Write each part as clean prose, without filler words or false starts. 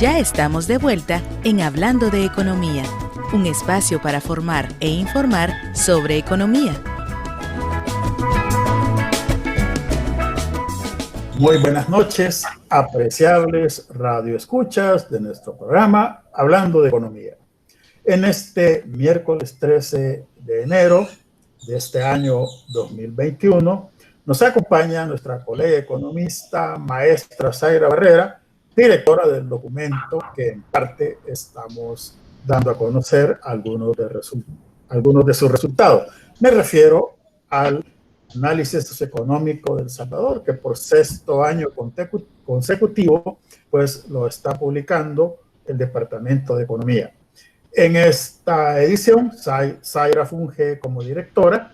Ya estamos de vuelta en Hablando de Economía, un espacio para formar e informar sobre economía. Muy buenas noches, apreciables radioescuchas de nuestro programa Hablando de Economía. En este miércoles 13 de enero de este año 2021, nos acompaña nuestra colega economista, maestra Zaira Barrera, directora del documento que en parte estamos dando a conocer algunos de sus resultados. Me refiero al análisis socioeconómico de El Salvador, que por sexto año consecutivo, pues lo está publicando el Departamento de Economía. En esta edición, Zaira funge como directora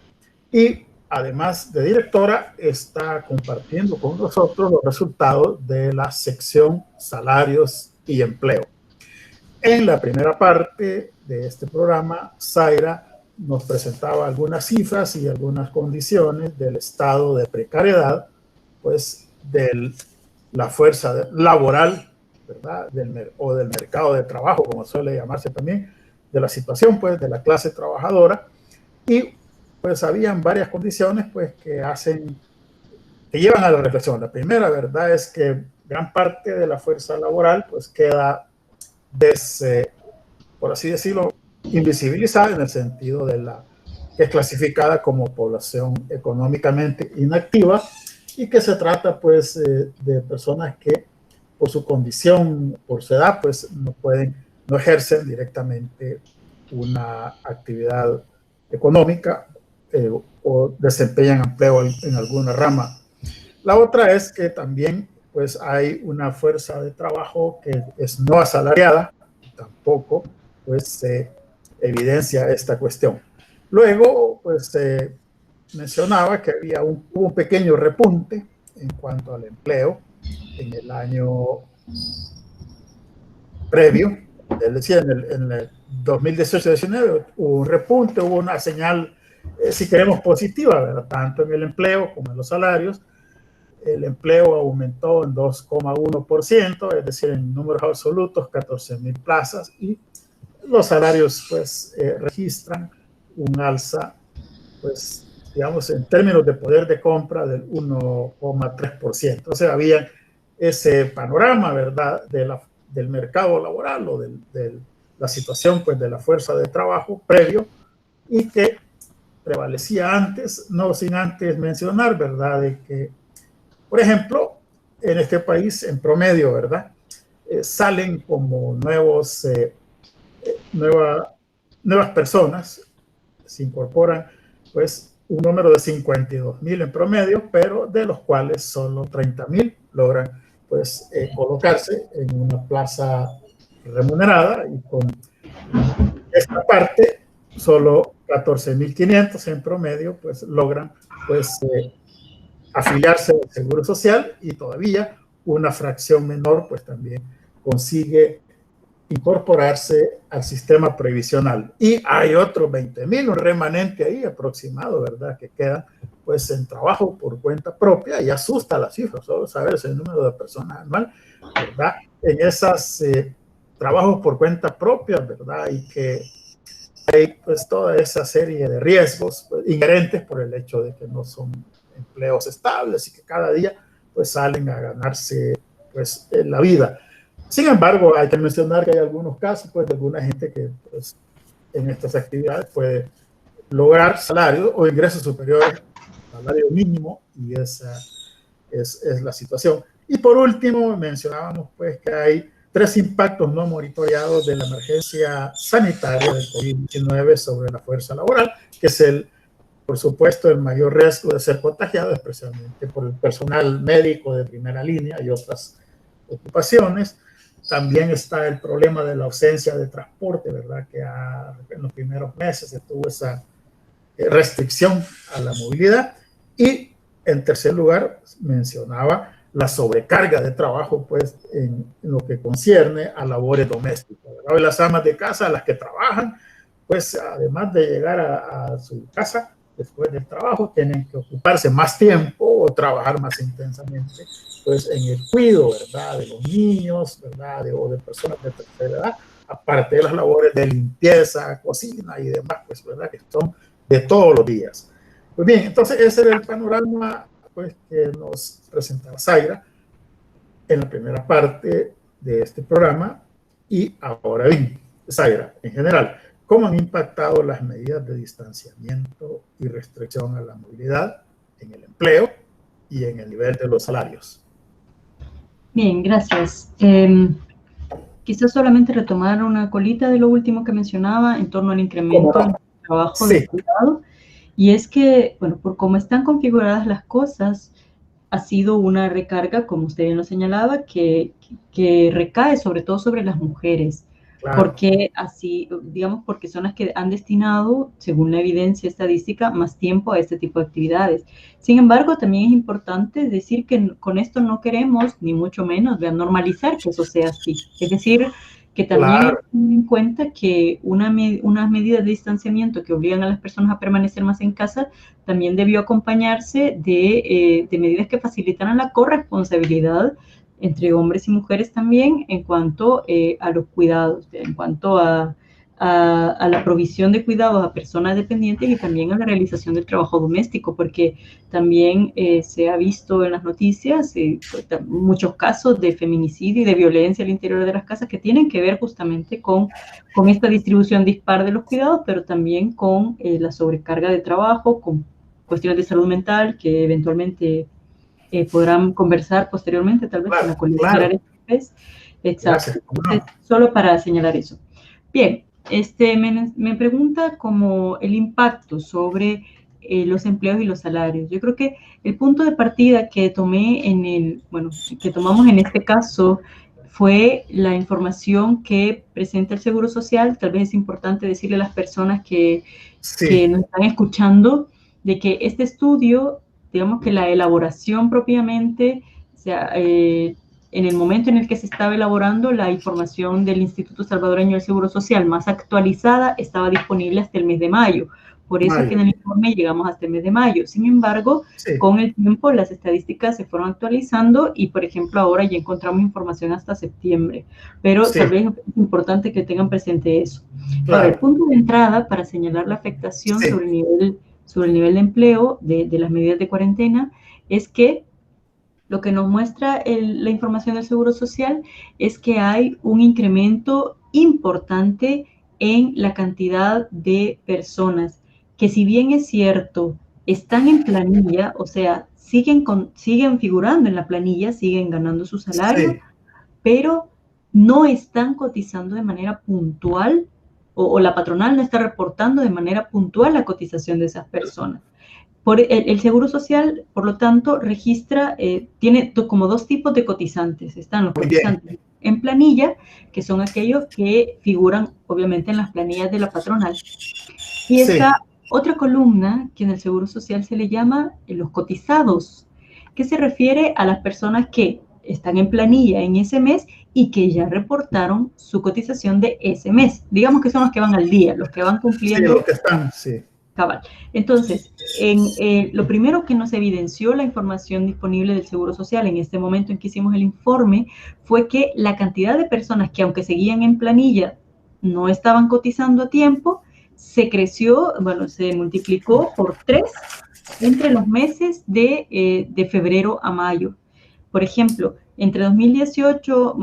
y además de directora está compartiendo con nosotros los resultados de la sección Salarios y Empleo. En la primera parte de este programa, Zaira nos presentaba algunas cifras y algunas condiciones del estado de precariedad, pues de la fuerza laboral, ¿verdad? Del mercado de trabajo, como suele llamarse también, de la situación pues de la clase trabajadora, y pues habían varias condiciones pues que llevan a la reflexión. La primera, ¿verdad?, es que gran parte de la fuerza laboral pues queda por así decirlo, invisibilizada, en el sentido de que es clasificada como población económicamente inactiva, y que se trata pues de personas que por su condición, por su edad, pues no ejercen directamente una actividad económica o desempeñan empleo en alguna rama. La otra es que también pues hay una fuerza de trabajo que es no asalariada, tampoco pues se evidencia esta cuestión. Luego pues se mencionaba que hubo un pequeño repunte en cuanto al empleo en el año previo, es decir, en el 2018-19 hubo un repunte, hubo una señal, si queremos, positiva, ¿verdad?, tanto en el empleo como en los salarios. El empleo aumentó en 2,1%, es decir, en números absolutos, 14,000 plazas, y los salarios, pues, registran un alza, pues, digamos, en términos de poder de compra del 1,3%. O sea, había ese panorama, ¿verdad?, del mercado laboral o de la situación, pues, de la fuerza de trabajo previo, y que prevalecía antes, no sin antes mencionar, ¿verdad?, de que, por ejemplo, en este país, en promedio, ¿verdad?, salen como nuevas personas, se incorporan pues un número de 52,000 en promedio, pero de los cuales solo 30,000 logran pues colocarse en una plaza remunerada, y con esta parte solo 14,500 en promedio pues logran pues afiliarse al Seguro Social, y todavía una fracción menor pues también consigue incorporarse al sistema previsional. Y hay otros 20,000, un remanente ahí aproximado, ¿verdad?, que quedan pues en trabajo por cuenta propia, y asusta la cifra, solo saber ese número de personas anual, ¿verdad?, en esos trabajos por cuenta propia, ¿verdad?, y que hay pues toda esa serie de riesgos pues, inherentes por el hecho de que no son empleos estables y que cada día pues salen a ganarse pues la vida. Sin embargo, hay que mencionar que hay algunos casos pues de alguna gente que pues en estas actividades puede lograr salarios o ingresos superiores al salario mínimo, y esa es la situación. Y por último, mencionábamos pues que hay 3 impactos no monitoreados de la emergencia sanitaria del COVID-19 sobre la fuerza laboral, que es por supuesto, el mayor riesgo de ser contagiado, especialmente por el personal médico de primera línea y otras ocupaciones. También está el problema de la ausencia de transporte, ¿verdad?, que en los primeros meses se tuvo esa restricción a la movilidad. Y en tercer lugar, mencionaba la sobrecarga de trabajo, pues, en lo que concierne a labores domésticas, ¿verdad? Y las amas de casa, las que trabajan, pues, además de llegar a su casa, después del trabajo tienen que ocuparse más tiempo o trabajar más intensamente, pues en el cuidado, ¿verdad? De los niños, ¿verdad? O de personas de tercera edad, aparte de las labores de limpieza, cocina y demás, pues, ¿verdad? Que son de todos los días. Pues bien, entonces ese era el panorama, pues, que nos presentaba Zaira en la primera parte de este programa. Y ahora bien, Zaira, en general, ¿cómo han impactado las medidas de distanciamiento y restricción a la movilidad en el empleo y en el nivel de los salarios? Bien, gracias. Quizás solamente retomar una colita de lo último que mencionaba en torno al incremento del trabajo de cuidado. Y es que, bueno, por cómo están configuradas las cosas, ha sido una recarga, como usted bien lo señalaba, que recae sobre todo sobre las mujeres. Claro. Porque así, digamos, porque son las que han destinado, según la evidencia estadística, más tiempo a este tipo de actividades. Sin embargo, también es importante decir que con esto no queremos, ni mucho menos, normalizar que eso sea así. Es decir, que también hay que tener en cuenta que unas medidas de distanciamiento que obligan a las personas a permanecer más en casa también debió acompañarse de medidas que facilitaran la corresponsabilidad entre hombres y mujeres también en cuanto a los cuidados, en cuanto a la provisión de cuidados a personas dependientes y también a la realización del trabajo doméstico, porque también se ha visto en las noticias muchos casos de feminicidio y de violencia al interior de las casas que tienen que ver justamente con esta distribución dispar de los cuidados, pero también con la sobrecarga de trabajo, con cuestiones de salud mental que eventualmente podrán conversar posteriormente, tal vez con la colega. Claro. Exacto. Entonces, solo para señalar eso. Bien, me pregunta como el impacto sobre los empleos y los salarios. Yo creo que el punto de partida que que tomamos en este caso fue la información que presenta el Seguro Social. Tal vez es importante decirle a las personas que nos están escuchando de que este estudio, digamos que la elaboración propiamente, o sea, en el momento en el que se estaba elaborando, la información del Instituto Salvadoreño del Seguro Social más actualizada estaba disponible hasta el mes de mayo. Por eso es que en el informe llegamos hasta el mes de mayo. Sin embargo, con el tiempo las estadísticas se fueron actualizando y, por ejemplo, ahora ya encontramos información hasta septiembre. Pero tal vez es importante que tengan presente eso. Ahora, el punto de entrada para señalar la afectación sobre el nivel de empleo de las medidas de cuarentena es que lo que nos muestra la información del Seguro Social es que hay un incremento importante en la cantidad de personas que, si bien es cierto, están en planilla, o sea, siguen figurando en la planilla, siguen ganando su salario, pero no están cotizando de manera puntual o la patronal no está reportando de manera puntual la cotización de esas personas. El Seguro Social, por lo tanto, tiene como dos tipos de cotizantes. Están los cotizantes en planilla, que son aquellos que figuran, obviamente, en las planillas de la patronal. Y está otra columna que en el Seguro Social se le llama los cotizados, que se refiere a las personas que están en planilla en ese mes y que ya reportaron su cotización de ese mes. Digamos que son los que van al día, los que van cumpliendo. Los que están, Cabal. Entonces, lo primero que nos evidenció la información disponible del Seguro Social en este momento en que hicimos el informe fue que la cantidad de personas que, aunque seguían en planilla, no estaban cotizando a tiempo, se multiplicó por 3 entre los meses de febrero a mayo. Por ejemplo, en 2018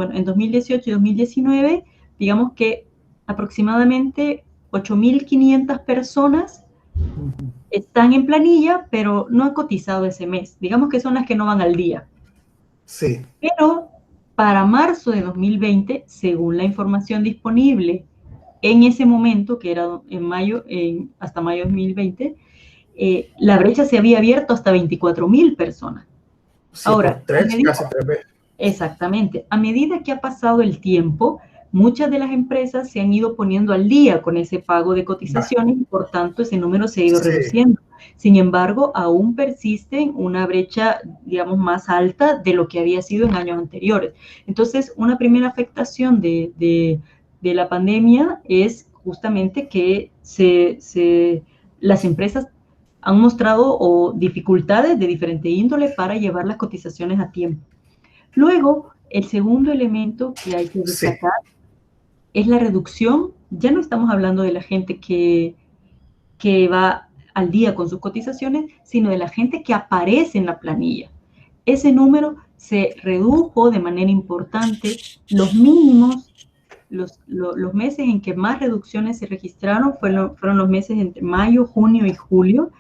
y 2019, digamos que aproximadamente 8.500 personas están en planilla, pero no han cotizado ese mes. Digamos que son las que no van al día. Pero para marzo de 2020, según la información disponible en ese momento, que era hasta mayo de 2020, la brecha se había abierto hasta 24.000 personas. Ahora, casi 3 veces. Exactamente. A medida que ha pasado el tiempo, muchas de las empresas se han ido poniendo al día con ese pago de cotizaciones y, por tanto, ese número se ha ido reduciendo. Sin embargo, aún persiste una brecha, digamos, más alta de lo que había sido en años anteriores. Entonces, una primera afectación de la pandemia es justamente que las empresas han mostrado dificultades de diferente índole para llevar las cotizaciones a tiempo. Luego, el segundo elemento que hay que destacar es la reducción. Ya no estamos hablando de la gente que va al día con sus cotizaciones, sino de la gente que aparece en la planilla. Ese número se redujo de manera importante. Los mínimos, los meses en que más reducciones se registraron fueron los meses entre mayo, junio y julio,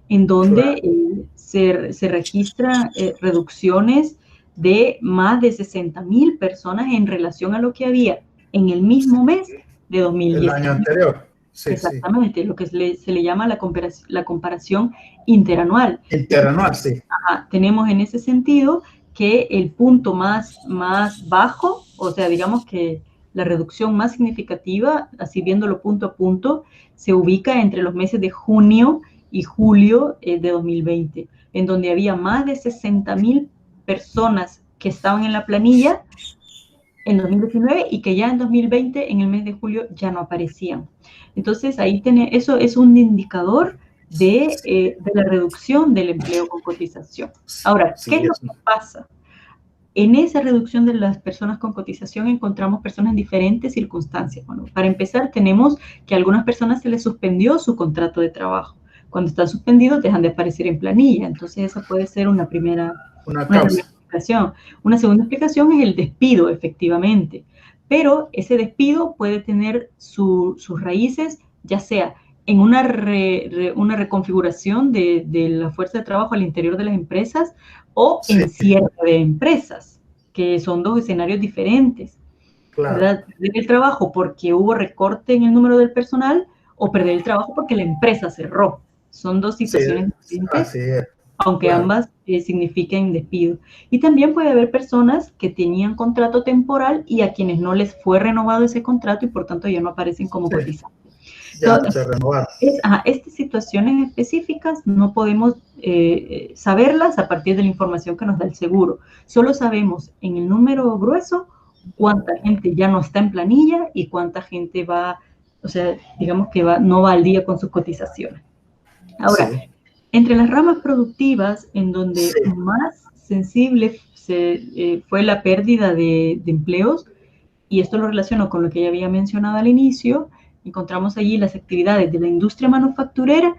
en donde se registran reducciones de más de 60,000 personas en relación a lo que había en el mismo mes de 2019. El año anterior. Sí, exactamente, lo que se le llama la comparación interanual. Interanual, sí. Ajá, tenemos en ese sentido que el punto más bajo, o sea, digamos que la reducción más significativa, así viéndolo punto a punto, se ubica entre los meses de junio y julio de 2020, en donde había más de 60,000 personas que estaban en la planilla en 2019 y que ya en 2020, en el mes de julio, ya no aparecían. Entonces, ahí eso es un indicador de la reducción del empleo con cotización. Ahora, ¿qué es lo que pasa? En esa reducción de las personas con cotización encontramos personas en diferentes circunstancias. Bueno, para empezar, tenemos que a algunas personas se les suspendió su contrato de trabajo. Cuando están suspendidos, dejan de aparecer en planilla. Entonces, esa puede ser una primera explicación. Una segunda explicación es el despido, efectivamente. Pero ese despido puede tener sus raíces, ya sea en una reconfiguración de la fuerza de trabajo al interior de las empresas o en cierre de empresas, que son dos escenarios diferentes. Perder el trabajo porque hubo recorte en el número del personal o perder el trabajo porque la empresa cerró. Son dos situaciones diferentes, aunque ambas signifiquen despido. Y también puede haber personas que tenían contrato temporal y a quienes no les fue renovado ese contrato y por tanto ya no aparecen como cotizantes. Estas situaciones específicas no podemos saberlas a partir de la información que nos da el seguro. Solo sabemos en el número grueso cuánta gente ya no está en planilla y cuánta gente va, o sea, digamos que no va al día con sus cotizaciones. Ahora, entre las ramas productivas, en donde más sensible fue la pérdida de empleos, y esto lo relaciono con lo que ya había mencionado al inicio, encontramos allí las actividades de la industria manufacturera,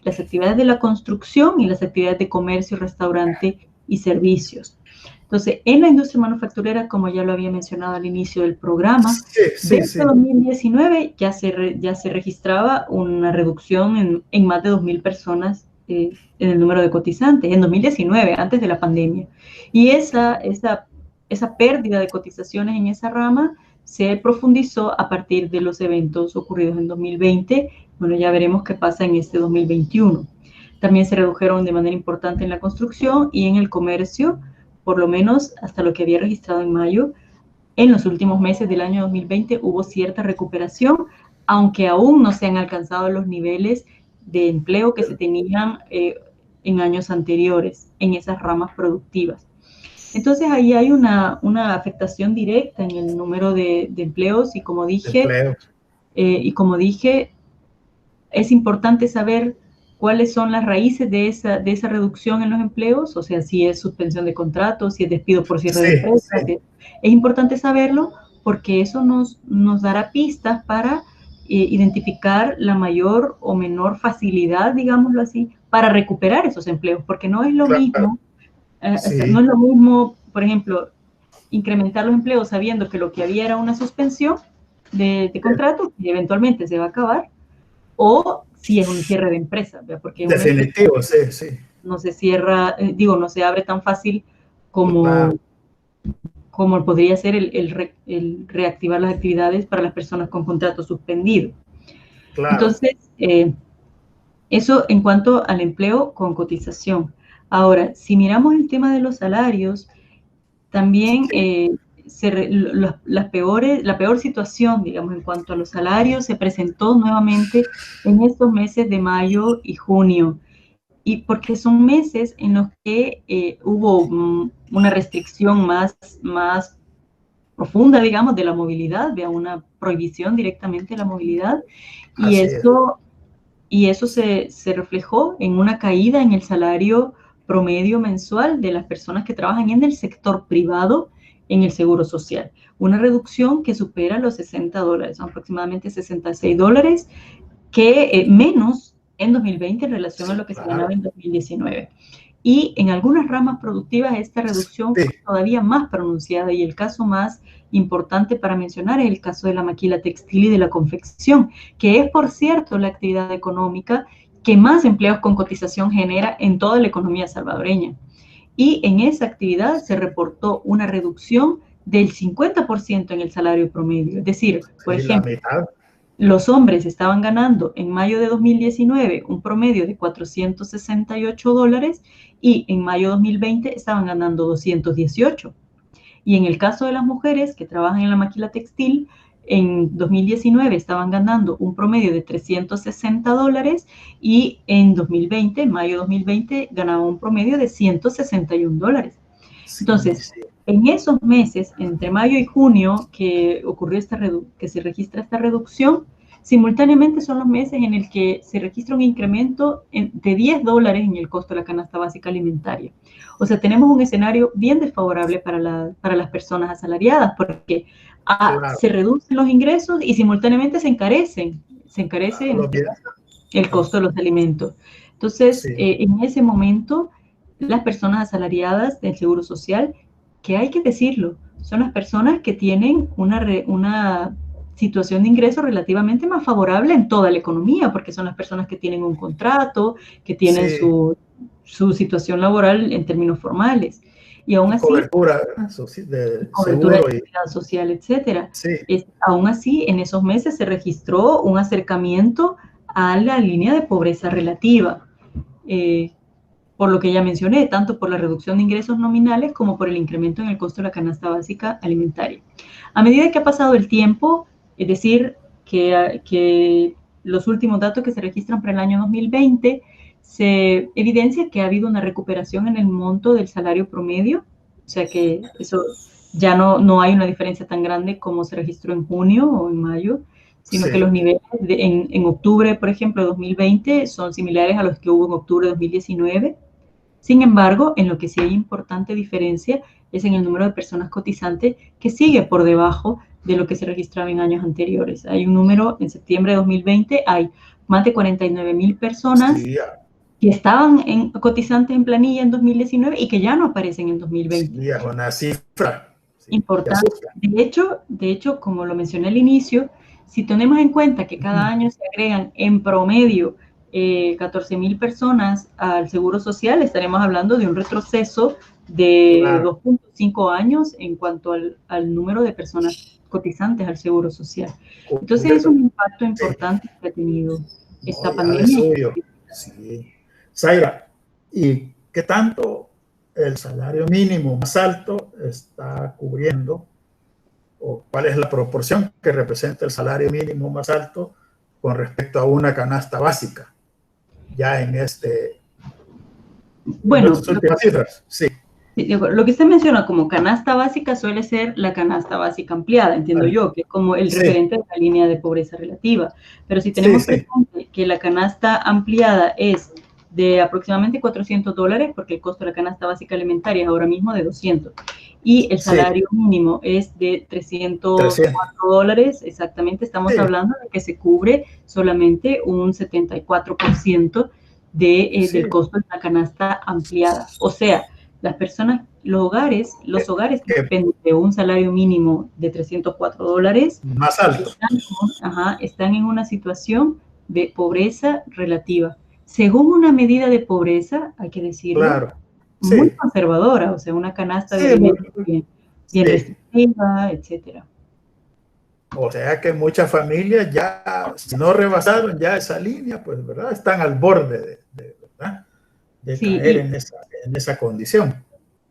las actividades de la construcción y las actividades de comercio, restaurante y servicios. Entonces, en la industria manufacturera, como ya lo había mencionado al inicio del programa, desde 2019 ya se registraba una reducción en más de 2,000 personas en el número de cotizantes, en 2019, antes de la pandemia. Y esa pérdida de cotizaciones en esa rama se profundizó a partir de los eventos ocurridos en 2020. Bueno, ya veremos qué pasa en este 2021. También se redujeron de manera importante en la construcción y en el comercio, por lo menos hasta lo que había registrado en mayo. En los últimos meses del año 2020 hubo cierta recuperación, aunque aún no se han alcanzado los niveles de empleo que se tenían en años anteriores en esas ramas productivas. Entonces, ahí hay una afectación directa en el número de empleos y como dije, es importante saber cuáles son las raíces de esa reducción en los empleos, o sea, si es suspensión de contratos, si es despido por cierre de empresas. Es importante saberlo porque eso nos dará pistas para identificar la mayor o menor facilidad, digámoslo así, para recuperar esos empleos, porque no es lo mismo. No es lo mismo, por ejemplo, incrementar los empleos sabiendo que lo que había era una suspensión de contrato que eventualmente se va a acabar, o si es un cierre de empresa, porque definitivo, no se cierra, no se abre tan fácil como podría ser el reactivar las actividades para las personas con contrato suspendido. Entonces, eso en cuanto al empleo con cotización. Ahora, si miramos el tema de los salarios, también la peor situación, digamos, en cuanto a los salarios se presentó nuevamente en estos meses de mayo y junio, y porque son meses en los que hubo una restricción más profunda, digamos, de la movilidad, una prohibición directamente de la movilidad, y eso y eso se reflejó en una caída en el salario promedio mensual de las personas que trabajan en el sector privado en el Seguro Social. Una reducción que supera los $60, son aproximadamente $66, que menos en 2020 en relación a lo que se ganaba en 2019. Y en algunas ramas productivas esta reducción fue todavía más pronunciada, y el caso más importante para mencionar es el caso de la maquila textil y de la confección, que es, por cierto, la actividad económica que más empleos con cotización genera en toda la economía salvadoreña. Y en esa actividad se reportó una reducción del 50% en el salario promedio. Es decir, por ejemplo, los hombres estaban ganando en mayo de 2019 un promedio de $468 y en mayo de 2020 estaban ganando 218. Y en el caso de las mujeres que trabajan en la maquila textil, en 2019 estaban ganando un promedio de $360 y en 2020, en mayo de 2020, ganaban un promedio de $161. Entonces, en esos meses, entre mayo y junio, que ocurrió que se registra esta reducción, simultáneamente son los meses en el que se registra un incremento de $10 en el costo de la canasta básica alimentaria. O sea, tenemos un escenario bien desfavorable para las personas asalariadas, porque se reducen los ingresos y simultáneamente se encarece el costo de los alimentos. Entonces, en ese momento, las personas asalariadas del Seguro Social, que hay que decirlo, son las personas que tienen una situación de ingreso relativamente más favorable en toda la economía, porque son las personas que tienen un contrato, que tienen su situación laboral en términos formales. Y aún así, cobertura de seguridad social, etcétera. Aún así, en esos meses se registró un acercamiento a la línea de pobreza relativa, por lo que ya mencioné, tanto por la reducción de ingresos nominales como por el incremento en el costo de la canasta básica alimentaria. A medida que ha pasado el tiempo, es decir, que los últimos datos que se registran para el año 2020, se evidencia que ha habido una recuperación en el monto del salario promedio, o sea que eso ya no hay una diferencia tan grande como se registró en junio o en mayo, sino que los niveles en octubre, por ejemplo, de 2020 son similares a los que hubo en octubre de 2019. Sin embargo, en lo que sí hay importante diferencia es en el número de personas cotizantes, que sigue por debajo de lo que se registraba en años anteriores. Hay un número, en septiembre de 2020 hay más de 49,000 personas que estaban cotizantes en planilla en 2019 y que ya no aparecen en 2020. Sí, es una cifra importante. De hecho, como lo mencioné al inicio, si tenemos en cuenta que cada año se agregan en promedio 14,000 personas al Seguro Social, estaremos hablando de un retroceso de 2.5 años en cuanto al número de personas cotizantes al Seguro Social. Entonces es un impacto importante que ha tenido esta pandemia. Zaira, ¿y qué tanto el salario mínimo más alto está cubriendo, o cuál es la proporción que representa el salario mínimo más alto con respecto a una canasta básica? Ya en bueno, en últimas cifras, lo que usted menciona como canasta básica suele ser la canasta básica ampliada, entiendo yo, que es como el referente de la línea de pobreza relativa. Pero si tenemos presente que la canasta ampliada es de aproximadamente $400, porque el costo de la canasta básica alimentaria es ahora mismo de 200, y el salario mínimo es de $304, exactamente, estamos hablando de que se cubre solamente un 74% del costo de la canasta ampliada. O sea, las personas, los hogares que dependen de un salario mínimo de $304 más alto, están en una situación de pobreza relativa, según una medida de pobreza, hay que decirlo, muy conservadora, o sea, una canasta de alimentos bien restrictiva, etcétera. O sea que muchas familias ya, si no rebasaron ya esa línea, pues, ¿verdad? Están al borde de caer en esa condición.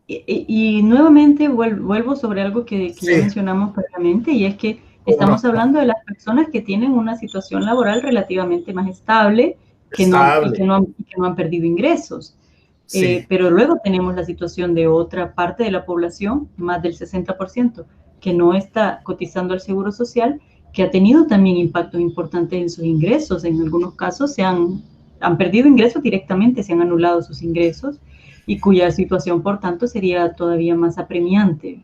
Y nuevamente vuelvo sobre algo que ya mencionamos previamente, y es que estamos hablando de las personas que tienen una situación laboral relativamente más estable, que no han perdido ingresos. Pero luego tenemos la situación de otra parte de la población, más del 60%, que no está cotizando al Seguro Social, que ha tenido también impactos importantes en sus ingresos. En algunos casos han perdido ingresos directamente, se han anulado sus ingresos, y cuya situación, por tanto, sería todavía más apremiante.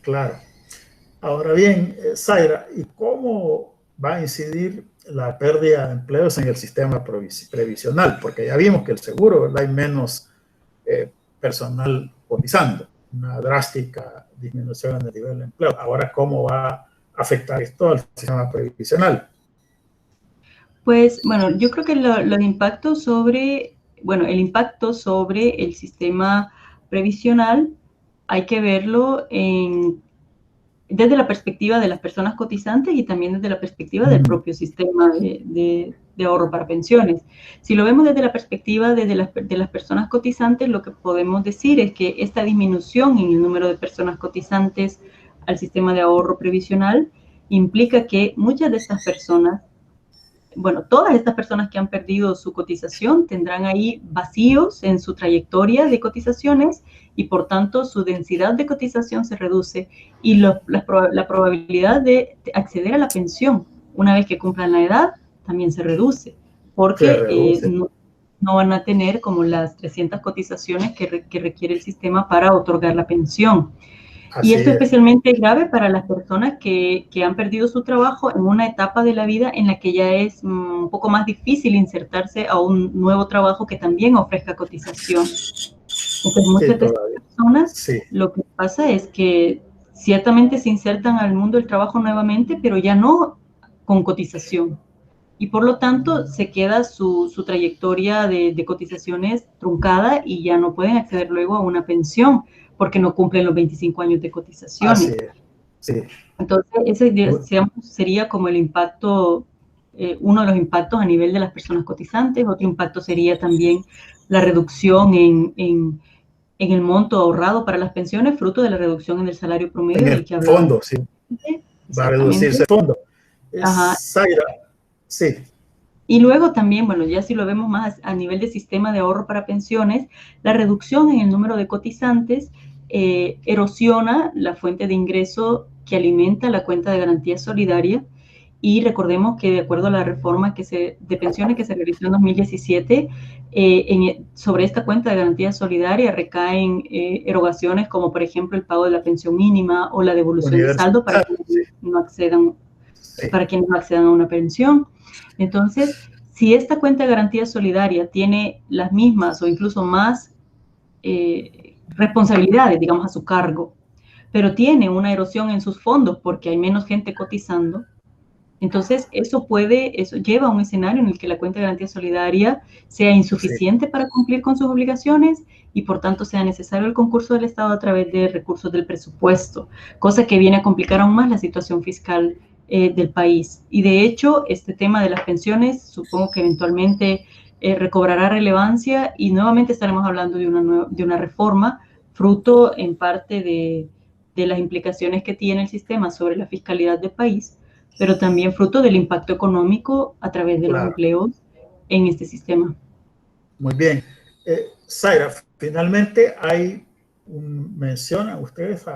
Claro. Ahora bien, Zaira, ¿y cómo va a incidir la pérdida de empleos en el sistema previsional? Porque ya vimos que el seguro, ¿verdad?, hay menos personal cotizando, una drástica disminución en el nivel de empleo. Ahora, ¿cómo va a afectar esto al sistema previsional? Pues, bueno, yo creo que los impactos sobre, bueno, el impacto sobre el sistema previsional hay que verlo desde la perspectiva de las personas cotizantes y también desde la perspectiva del propio sistema de ahorro para pensiones. Si lo vemos desde la perspectiva de las personas cotizantes, lo que podemos decir es que esta disminución en el número de personas cotizantes al sistema de ahorro previsional implica que muchas de estas personas, bueno, todas estas personas que han perdido su cotización tendrán ahí vacíos en su trayectoria de cotizaciones y por tanto su densidad de cotización se reduce y la probabilidad de acceder a la pensión una vez que cumplan la edad también se reduce, porque no van a tener como las 300 cotizaciones que requiere el sistema para otorgar la pensión. Y esto es especialmente grave para las personas que han perdido su trabajo en una etapa de la vida en la que ya es un poco más difícil insertarse a un nuevo trabajo que también ofrezca cotización. Entonces, muchas de estas personas, lo que pasa es que ciertamente se insertan al mundo del trabajo nuevamente, pero ya no con cotización. Y por lo tanto, se queda su trayectoria de cotizaciones truncada y ya no pueden acceder luego a una pensión, porque no cumplen los 25 años de cotizaciones. Entonces, ese sería como el impacto, uno de los impactos a nivel de las personas cotizantes. Otro impacto sería también la reducción en el monto ahorrado para las pensiones, fruto de la reducción en el salario promedio del que hablamos. Fondo, sí. Va a reducirse el fondo. Zaira, sí. Y luego también, bueno, ya si lo vemos más a nivel de sistema de ahorro para pensiones, la reducción en el número de cotizantes erosiona la fuente de ingreso que alimenta la cuenta de garantía solidaria. Y recordemos que de acuerdo a la reforma de pensiones que se realizó en 2017, sobre esta cuenta de garantía solidaria recaen erogaciones como, por ejemplo, el pago de la pensión mínima o la devolución de saldo para quienes no accedan a una pensión. Entonces, si esta cuenta de garantía solidaria tiene las mismas o incluso más responsabilidades, digamos, a su cargo, pero tiene una erosión en sus fondos porque hay menos gente cotizando, entonces eso lleva a un escenario en el que la cuenta de garantía solidaria sea insuficiente para cumplir con sus obligaciones y por tanto sea necesario el concurso del Estado a través de recursos del presupuesto, cosa que viene a complicar aún más la situación fiscal del país. Y de hecho, este tema de las pensiones supongo que eventualmente recobrará relevancia y nuevamente estaremos hablando de una reforma fruto en parte de las implicaciones que tiene el sistema sobre la fiscalidad del país, pero también fruto del impacto económico a través de los empleos en este sistema. Muy bien. Zaira, finalmente mencionan ustedes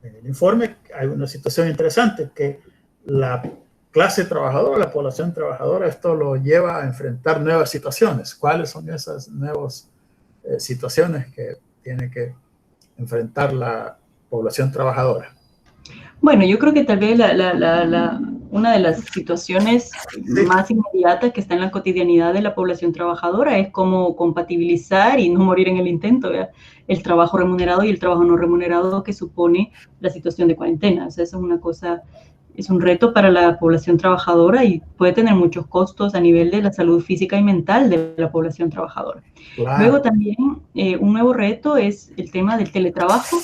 en el informe, hay una situación interesante, que la clase trabajadora, la población trabajadora, esto lo lleva a enfrentar nuevas situaciones. ¿Cuáles son esas nuevas situaciones que tiene que enfrentar la población trabajadora? Bueno, yo creo que tal vez una de las situaciones más inmediatas que está en la cotidianidad de la población trabajadora es cómo compatibilizar y no morir en el intento, ¿verdad?, el trabajo remunerado y el trabajo no remunerado que supone la situación de cuarentena. O sea, eso es una cosa, es un reto para la población trabajadora y puede tener muchos costos a nivel de la salud física y mental de la población trabajadora. Luego también un nuevo reto es el tema del teletrabajo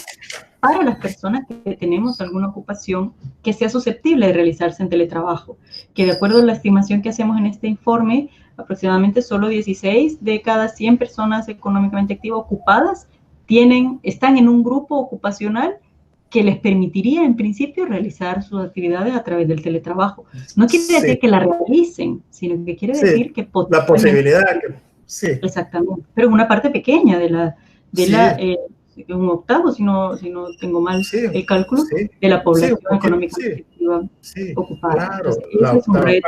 para las personas que tenemos alguna ocupación que sea susceptible de realizarse en teletrabajo, que de acuerdo a la estimación que hacemos en este informe, aproximadamente solo 16 de cada 100 personas económicamente activas ocupadas están en un grupo ocupacional que les permitiría en principio realizar sus actividades a través del teletrabajo. No quiere decir que la realicen, sino que quiere decir que la posibilidad Exactamente, pero una parte pequeña de la un octavo, si no tengo mal el cálculo, de la población económicamente activa ocupada. Claro, entonces, ese es un reto.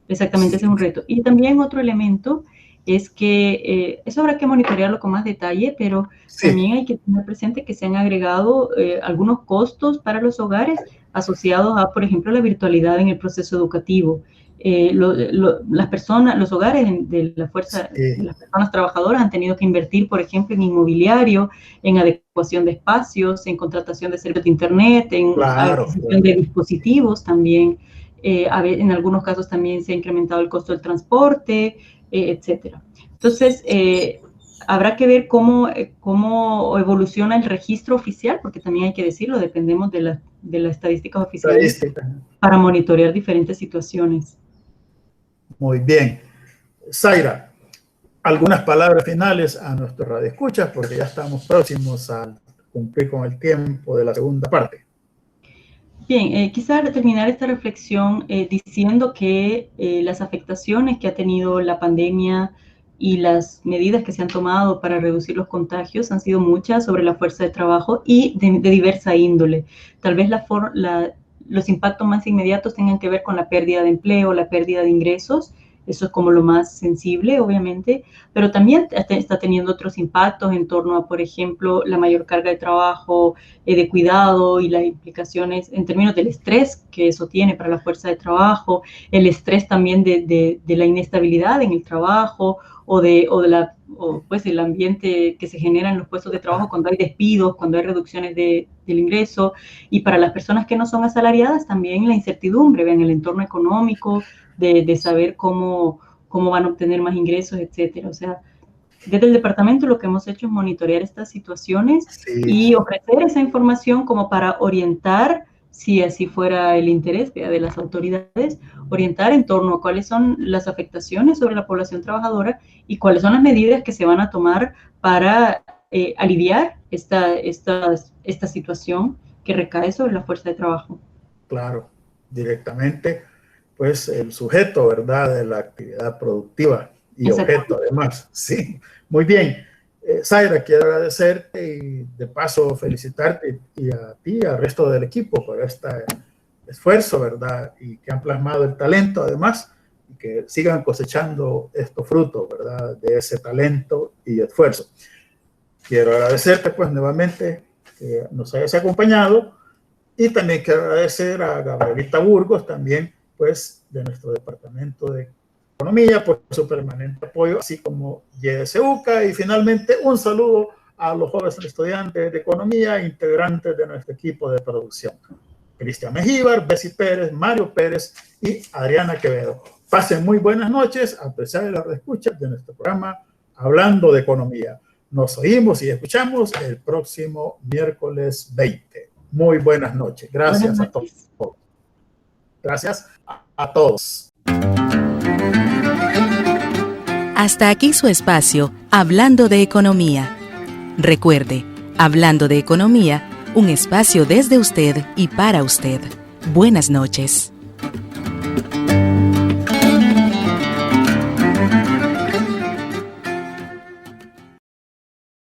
Exactamente, ese es un reto. Y también otro elemento es que eso habrá que monitorearlo con más detalle, pero también hay que tener presente que se han agregado algunos costos para los hogares asociados a, por ejemplo, la virtualidad en el proceso educativo. Los hogares de la fuerza, de las personas trabajadoras han tenido que invertir, por ejemplo, en inmobiliario, en adecuación de espacios, en contratación de servicios de internet, en adquisición de dispositivos también. En algunos casos también se ha incrementado el costo del transporte, etcétera. Entonces, habrá que ver cómo evoluciona el registro oficial, porque también hay que decirlo, dependemos de las estadísticas oficiales para monitorear diferentes situaciones. Muy bien. Zaira, algunas palabras finales a nuestros radioescuchas, porque ya estamos próximos a cumplir con el tiempo de la segunda parte. Bien, quizá terminar esta reflexión diciendo que las afectaciones que ha tenido la pandemia y las medidas que se han tomado para reducir los contagios han sido muchas sobre la fuerza de trabajo y de diversa índole. Tal vez los impactos más inmediatos tengan que ver con la pérdida de empleo, la pérdida de ingresos. Eso es como lo más sensible, obviamente, pero también está teniendo otros impactos en torno a, por ejemplo, la mayor carga de trabajo, de cuidado y las implicaciones en términos del estrés que eso tiene para la fuerza de trabajo, el estrés también de la inestabilidad en el trabajo o pues el ambiente que se genera en los puestos de trabajo cuando hay despidos, cuando hay reducciones del ingreso, y para las personas que no son asalariadas también la incertidumbre en el entorno económico, de saber cómo van a obtener más ingresos, etcétera. O sea, desde el departamento lo que hemos hecho es monitorear estas situaciones y ofrecer esa información como para orientar, si así fuera el interés de las autoridades, orientar en torno a cuáles son las afectaciones sobre la población trabajadora y cuáles son las medidas que se van a tomar para aliviar esta situación que recae sobre la fuerza de trabajo. Claro, directamente, pues el sujeto, ¿verdad?, de la actividad productiva y objeto además. Sí, muy bien. Zaira, quiero agradecerte y de paso felicitarte y a ti y al resto del equipo por este esfuerzo, ¿verdad? Y que han plasmado el talento además y que sigan cosechando estos frutos, ¿verdad?, de ese talento y esfuerzo. Quiero agradecerte pues nuevamente que nos hayas acompañado y también quiero agradecer a Gabrielita Burgos también pues de nuestro departamento de Economía por su permanente apoyo, así como YSUCA. Y finalmente un saludo a los jóvenes estudiantes de Economía, integrantes de nuestro equipo de producción. Cristian Mejíbar, Bessie Pérez, Mario Pérez y Adriana Quevedo. Pasen muy buenas noches, a pesar de las escuchas de nuestro programa Hablando de Economía. Nos oímos y escuchamos el próximo miércoles 20. Muy buenas noches. Gracias a todos. Gracias a todos. Hasta aquí su espacio, Hablando de Economía. Recuerde, Hablando de Economía, un espacio desde usted y para usted. Buenas noches.